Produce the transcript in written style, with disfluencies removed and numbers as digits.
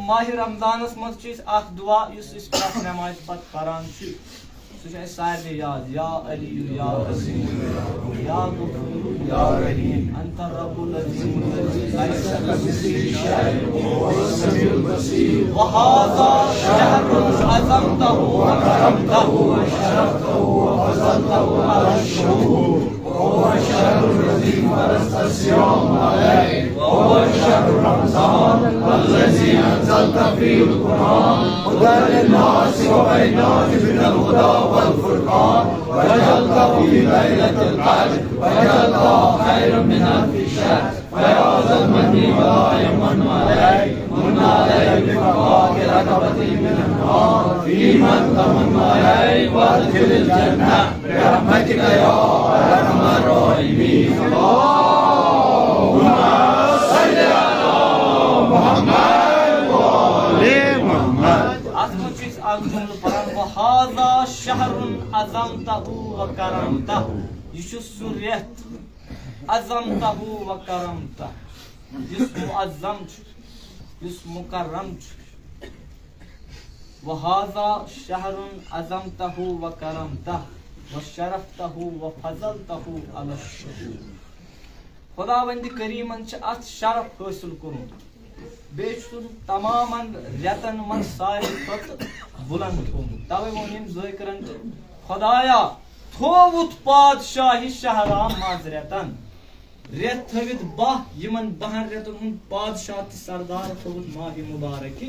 माह रमजानस मज दुआ नमाज पत करान सारे याद या अली या रसीम या गफूर या रहीम अंत रब्बुल अज़ीम लैसा कमिस्लिही शैअन व हुवस समीउल बसीर व हाज़ा शहरुन अज़मतहु व करमतहु व शरफ़तहु व फज़लतहु अला शुहूर व हुव शहरुल लज़ी फ़रज़त सियाम अलैहि व हुव शहरु रमज़ान अल्लज़ी अनज़लत फ़ीहिल क़ुरआन हुदन लिन्नास व बैयिनातिन मिनल हुदा वल फुरक़ान वजअलतहु फ़ी लैलतिल क़द्र वजअलतहु खैरम मिन अल्फ़ि शहर फ़याज़ल मन्नी व ला यमन्नु अलैहि मुन्ना अलैहि बिफ़वाक़ि रग़बति मिनन नार फ़ीमन तमन्ना अलैहि व अदखिलिल जन्नह बिरहमतिका या अरहमर राहिमीन अल्लाहुम्मा सल्लि अला मुहम्मद व आले मुहम्मद। वहाज़ा शहरुन अज़मतहु व करमतहु यह रेत अज़मतहु व करमतहु यह मुअज़्ज़म यह मुकर्रम। वहाज़ा शहरुन अज़मतहु व करमतहु व शरफ़तहु व फज़लतहु अला शुहूर। खुदावंद करीमन अत शरफ हासिल कोर्मुत बेचुन तमाम रेतन मन सारे बुलंद थोमुत। तवे वो यम ज़ाकिरन खुदाया थोवुत पादशाही शहरा मज रेतन रेत थवित बाह यमन बहन रेतन हुन पादशाह त सरदार थोवुत माह मुबारक।